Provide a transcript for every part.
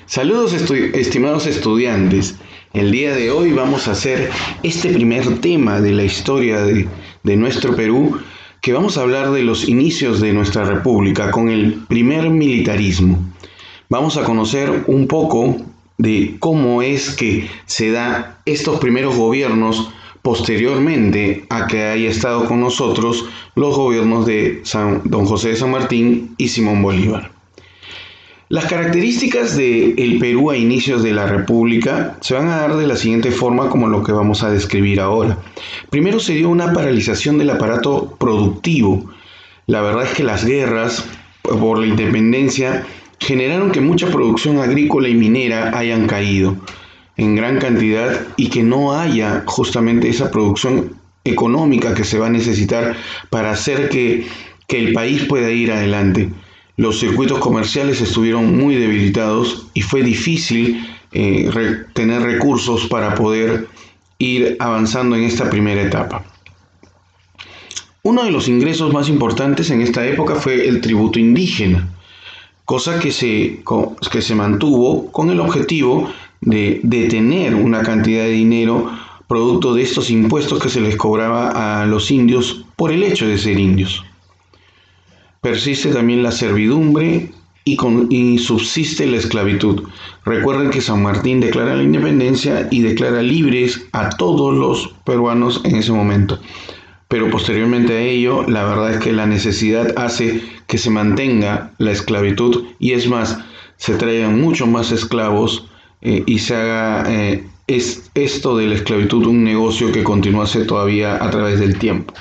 Saludos estimados estudiantes. El día de hoy vamos a hacer este primer tema de la historia de nuestro Perú, que vamos a hablar de los inicios de nuestra república con el primer militarismo. Vamos a conocer un poco de cómo es que se da estos primeros gobiernos posteriormente a que haya estado con nosotros los gobiernos de Don José de San Martín y Simón Bolívar. Las características del Perú a inicios de la República se van a dar de la siguiente forma, como lo que vamos a describir ahora. Primero se dio una paralización del aparato productivo. La verdad es que las guerras por la independencia generaron que mucha producción agrícola y minera hayan caído en gran cantidad y que no haya justamente esa producción económica que se va a necesitar para hacer que el país pueda ir adelante. Los circuitos comerciales estuvieron muy debilitados y fue difícil tener recursos para poder ir avanzando en esta primera etapa. Uno de los ingresos más importantes en esta época fue el tributo indígena, cosa que se mantuvo con el objetivo de tener una cantidad de dinero producto de estos impuestos que se les cobraba a los indios por el hecho de ser indios. Persiste también la servidumbre y subsiste la esclavitud. Recuerden que San Martín declara la independencia y declara libres a todos los peruanos en ese momento. Pero posteriormente a ello, la verdad es que la necesidad hace que se mantenga la esclavitud y es más, se traigan muchos más esclavos y se haga esto de la esclavitud un negocio que continuase todavía a través del tiempo.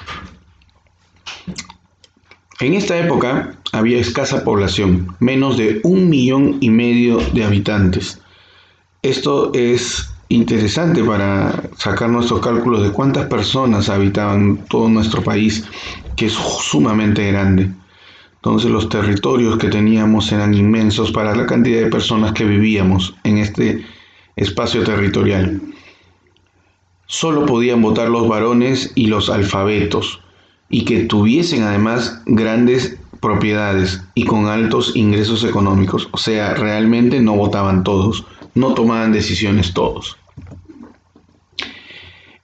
En esta época había escasa población, menos de 1,5 millones de habitantes. Esto es interesante para sacar nuestros cálculos de cuántas personas habitaban todo nuestro país, que es sumamente grande. Entonces los territorios que teníamos eran inmensos para la cantidad de personas que vivíamos en este espacio territorial. Solo podían votar los varones y los alfabetos, y que tuviesen además grandes propiedades y con altos ingresos económicos. O sea, realmente no votaban todos, no tomaban decisiones todos.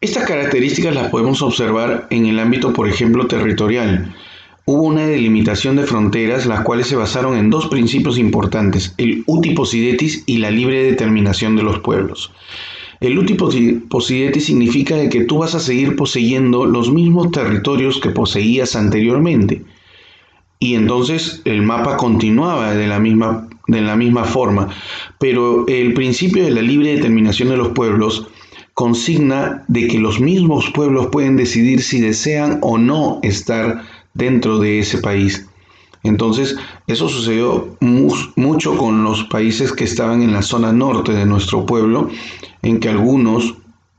Estas características las podemos observar en el ámbito, por ejemplo, territorial. Hubo una delimitación de fronteras, las cuales se basaron en dos principios importantes, el uti possidetis y la libre determinación de los pueblos. El uti possidetis significa que tú vas a seguir poseyendo los mismos territorios que poseías anteriormente. Y entonces el mapa continuaba de la misma forma. Pero el principio de la libre determinación de los pueblos consigna de que los mismos pueblos pueden decidir si desean o no estar dentro de ese país. Entonces, eso sucedió mucho con los países que estaban en la zona norte de nuestro pueblo, en que algunos,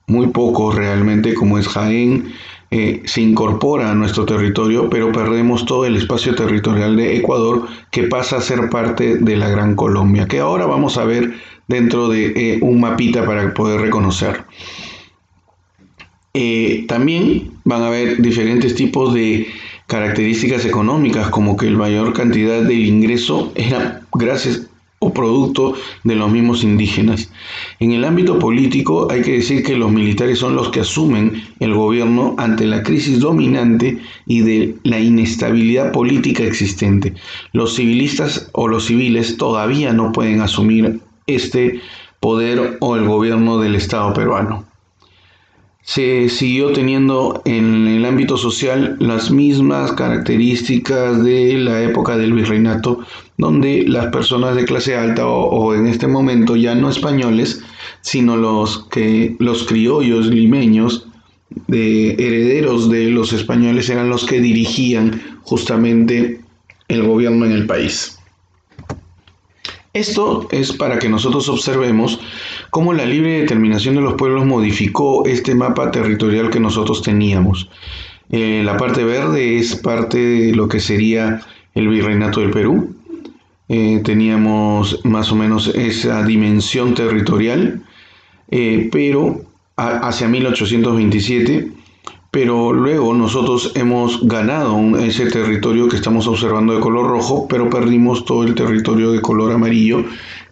muy pocos realmente, como es Jaén, se incorpora a nuestro territorio, pero perdemos todo el espacio territorial de Ecuador, que pasa a ser parte de la Gran Colombia, que ahora vamos a ver dentro de un mapita para poder reconocer. También van a haber diferentes tipos de características económicas, como que la mayor cantidad del ingreso era gracias o producto de los mismos indígenas. En el ámbito político hay que decir que los militares son los que asumen el gobierno ante la crisis dominante y de la inestabilidad política existente. Los civilistas o los civiles todavía no pueden asumir este poder o el gobierno del Estado peruano. Se siguió teniendo en el ámbito social las mismas características de la época del virreinato, donde las personas de clase alta o en este momento ya no españoles, sino los criollos limeños, herederos de los españoles, eran los que dirigían justamente el gobierno en el país. Esto es para que nosotros observemos cómo la libre determinación de los pueblos modificó este mapa territorial que nosotros teníamos. La parte verde es parte de lo que sería el virreinato del Perú. Teníamos más o menos esa dimensión territorial, pero hacia 1827 pero luego nosotros hemos ganado ese territorio que estamos observando de color rojo, pero perdimos todo el territorio de color amarillo,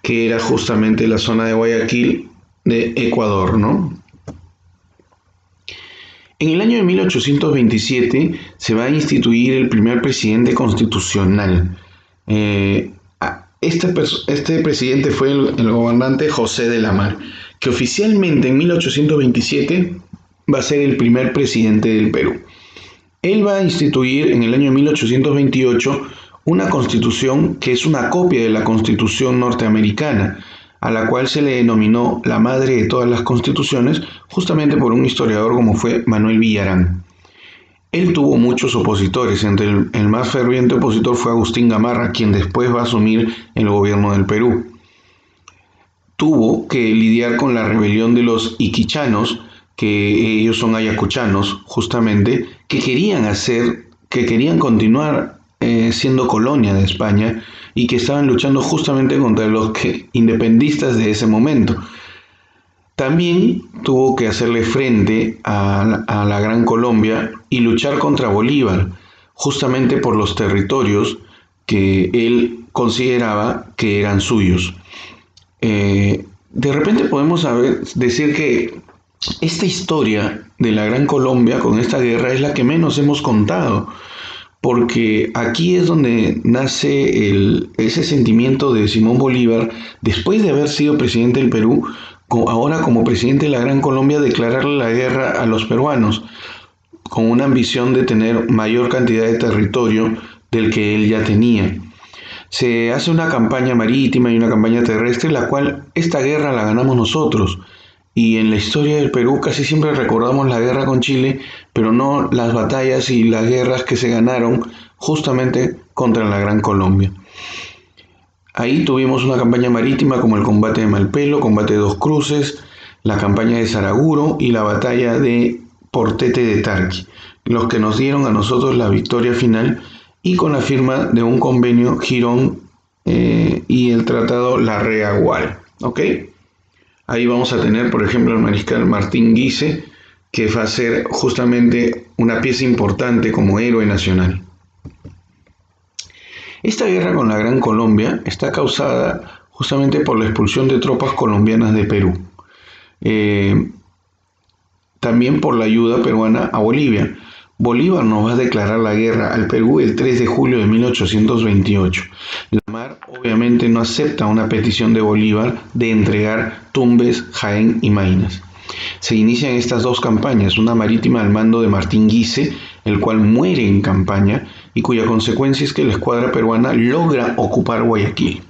que era justamente la zona de Guayaquil de Ecuador, ¿no? En el año de 1827 se va a instituir el primer presidente constitucional. Este presidente fue el gobernante José de la Mar, que oficialmente en 1827 va a ser el primer presidente del Perú. Él va a instituir en el año 1828 una constitución que es una copia de la constitución norteamericana, a la cual se le denominó la madre de todas las constituciones, justamente por un historiador como fue Manuel Villarán. Él tuvo muchos opositores, entre el más ferviente opositor fue Agustín Gamarra, quien después va a asumir el gobierno del Perú. Tuvo que lidiar con la rebelión de los iquichanos, que ellos son ayacuchanos, justamente, que querían continuar siendo colonia de España y que estaban luchando justamente contra los independistas de ese momento. También tuvo que hacerle frente a la Gran Colombia y luchar contra Bolívar, justamente por los territorios que él consideraba que eran suyos. De repente podemos decir que esta historia de la Gran Colombia con esta guerra es la que menos hemos contado, porque aquí es donde nace ese sentimiento de Simón Bolívar, después de haber sido presidente del Perú, ahora como presidente de la Gran Colombia, declararle la guerra a los peruanos, con una ambición de tener mayor cantidad de territorio del que él ya tenía. Se hace una campaña marítima y una campaña terrestre, la cual esta guerra la ganamos nosotros. Y en la historia del Perú casi siempre recordamos la guerra con Chile, pero no las batallas y las guerras que se ganaron justamente contra la Gran Colombia. Ahí tuvimos una campaña marítima como el combate de Malpelo, combate de Dos Cruces, la campaña de Saraguro y la batalla de Portete de Tarqui, los que nos dieron a nosotros la victoria final, y con la firma de un convenio Girón y el tratado Larrea-Gual. ¿Ok? Ahí vamos a tener, por ejemplo, al mariscal Martín Guise, que va a ser justamente una pieza importante como héroe nacional. Esta guerra con la Gran Colombia está causada justamente por la expulsión de tropas colombianas de Perú. También por la ayuda peruana a Bolivia. Bolívar nos va a declarar la guerra al Perú el 3 de julio de 1828. La Mar obviamente no acepta una petición de Bolívar de entregar Tumbes, Jaén y Maynas. Se inician estas dos campañas, una marítima al mando de Martín Guise, el cual muere en campaña y cuya consecuencia es que la escuadra peruana logra ocupar Guayaquil.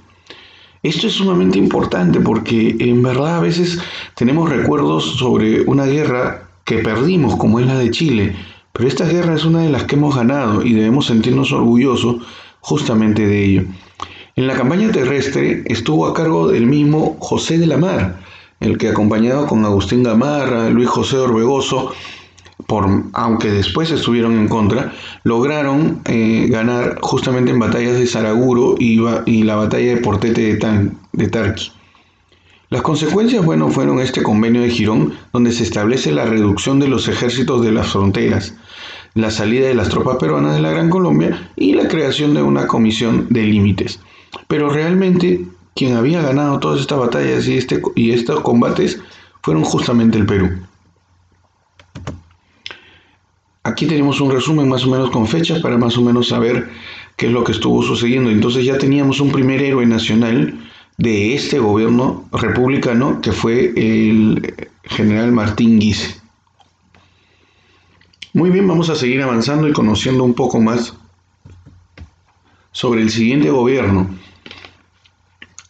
Esto es sumamente importante porque en verdad a veces tenemos recuerdos sobre una guerra que perdimos, como es la de Chile, pero esta guerra es una de las que hemos ganado y debemos sentirnos orgullosos justamente de ello. En la campaña terrestre estuvo a cargo del mismo José de la Mar, el que acompañado con Agustín Gamarra, Luis José Orbegoso, aunque después estuvieron en contra, lograron ganar justamente en batallas de Saraguro y la batalla de Portete de Tarqui. Las consecuencias, fueron este convenio de Girón, donde se establece la reducción de los ejércitos de las fronteras, la salida de las tropas peruanas de la Gran Colombia y la creación de una comisión de límites. Pero realmente quien había ganado todas estas batallas y estos combates fueron justamente el Perú. Aquí tenemos un resumen más o menos con fechas para más o menos saber qué es lo que estuvo sucediendo. Entonces ya teníamos un primer héroe nacional de este gobierno republicano, que fue el general Martín Guise. Muy bien, vamos a seguir avanzando y conociendo un poco más sobre el siguiente gobierno.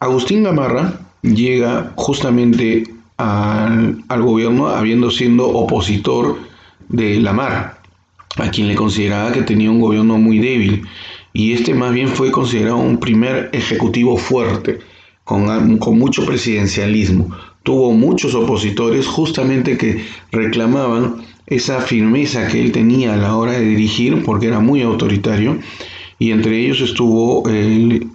Agustín Gamarra llega justamente al gobierno habiendo sido opositor de la Mar, a quien le consideraba que tenía un gobierno muy débil, y este más bien fue considerado un primer ejecutivo fuerte, con mucho presidencialismo. Tuvo muchos opositores justamente que reclamaban esa firmeza que él tenía a la hora de dirigir, porque era muy autoritario, y entre ellos estuvo el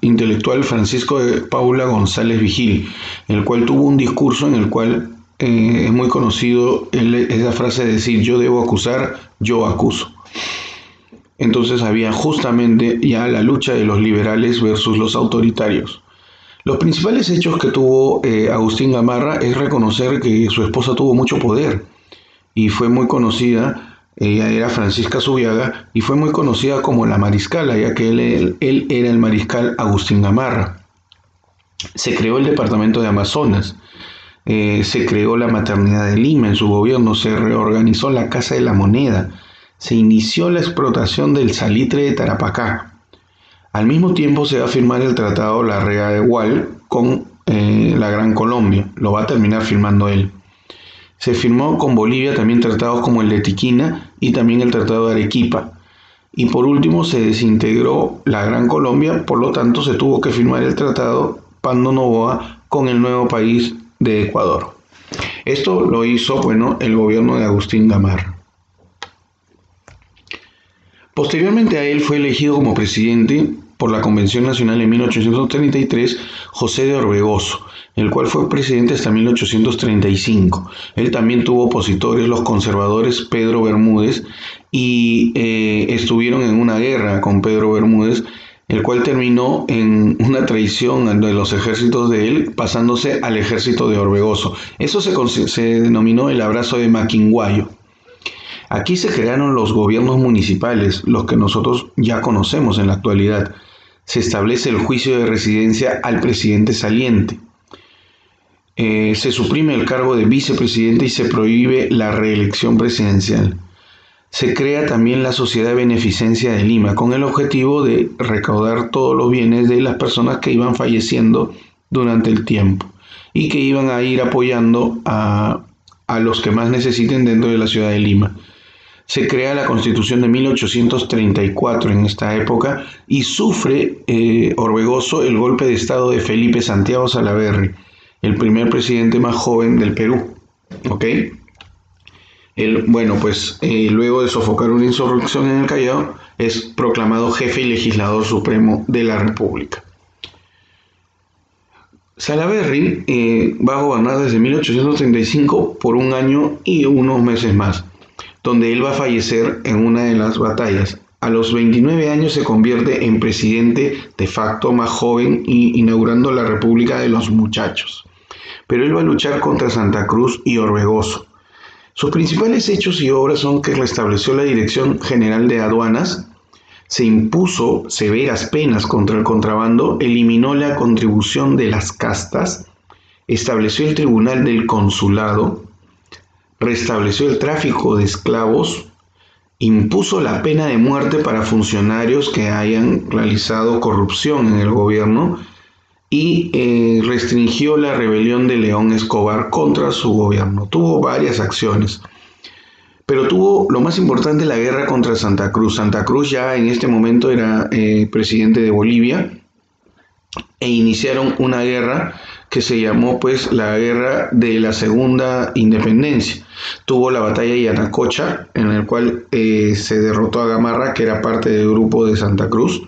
intelectual Francisco de Paula González Vigil, el cual tuvo un discurso en el cual es muy conocido esa frase de decir yo debo acusar, yo acuso. Entonces había justamente ya la lucha de los liberales versus los autoritarios. Los principales hechos que tuvo Agustín Gamarra es reconocer que su esposa tuvo mucho poder y fue muy conocida, ella era Francisca Zubiaga y fue muy conocida como la mariscala, ya que él era el mariscal Agustín Gamarra. Se creó el departamento de Amazonas, se creó la maternidad de Lima en su gobierno, se reorganizó la Casa de la Moneda, se inició la explotación del salitre de Tarapacá. Al mismo tiempo se va a firmar el Tratado Larrea-Egual con la Gran Colombia, lo va a terminar firmando él. Se firmó con Bolivia también tratados como el de Tiquina y también el Tratado de Arequipa. Y por último se desintegró la Gran Colombia, por lo tanto se tuvo que firmar el Tratado Pando Noboa con el nuevo país de Ecuador. Esto lo hizo, el gobierno de Agustín Gamarra. Posteriormente a él fue elegido como presidente por la Convención Nacional en 1833 José de Orbegoso, el cual fue presidente hasta 1835. Él también tuvo opositores, los conservadores Pedro Bermúdez, y estuvieron en una guerra con Pedro Bermúdez, el cual terminó en una traición de los ejércitos de él, pasándose al ejército de Orbegoso. Eso se denominó el abrazo de Maquinguayo. Aquí se crearon los gobiernos municipales, los que nosotros ya conocemos en la actualidad. Se establece el juicio de residencia al presidente saliente. Se suprime el cargo de vicepresidente y se prohíbe la reelección presidencial. Se crea también la Sociedad de Beneficencia de Lima, con el objetivo de recaudar todos los bienes de las personas que iban falleciendo durante el tiempo y que iban a ir apoyando a los que más necesiten dentro de la ciudad de Lima. Se crea la Constitución de 1834 en esta época y sufre Orbegoso el golpe de estado de Felipe Santiago Salaverry, el primer presidente más joven del Perú. ¿Ok? Luego de sofocar una insurrección en el Callao, es proclamado jefe y legislador supremo de la República. Salaverry va a gobernar desde 1835 por un año y unos meses más, donde él va a fallecer en una de las batallas. A los 29 años se convierte en presidente de facto más joven, inaugurando la República de los Muchachos. Pero él va a luchar contra Santa Cruz y Orbegoso. Sus principales hechos y obras son que restableció la Dirección General de Aduanas, se impuso severas penas contra el contrabando, eliminó la contribución de las castas, estableció el Tribunal del Consulado, restableció el tráfico de esclavos, impuso la pena de muerte para funcionarios que hayan realizado corrupción en el gobierno y restringió la rebelión de León Escobar contra su gobierno. Tuvo varias acciones, pero tuvo lo más importante, la guerra contra Santa Cruz. Santa Cruz ya en este momento era presidente de Bolivia e iniciaron una guerra que se llamó la Guerra de la Segunda Independencia. Tuvo la batalla de Yanacocha, en la cual se derrotó a Gamarra, que era parte del grupo de Santa Cruz,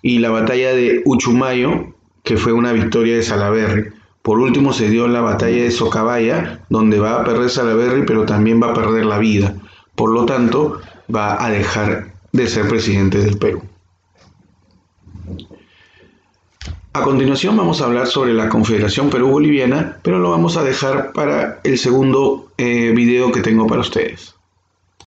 y la batalla de Uchumayo, que fue una victoria de Salaverry. Por último se dio la batalla de Socabaya, donde va a perder Salaverry, pero también va a perder la vida. Por lo tanto, va a dejar de ser presidente del Perú. A continuación vamos a hablar sobre la Confederación Perú-Boliviana, pero lo vamos a dejar para el segundo video que tengo para ustedes.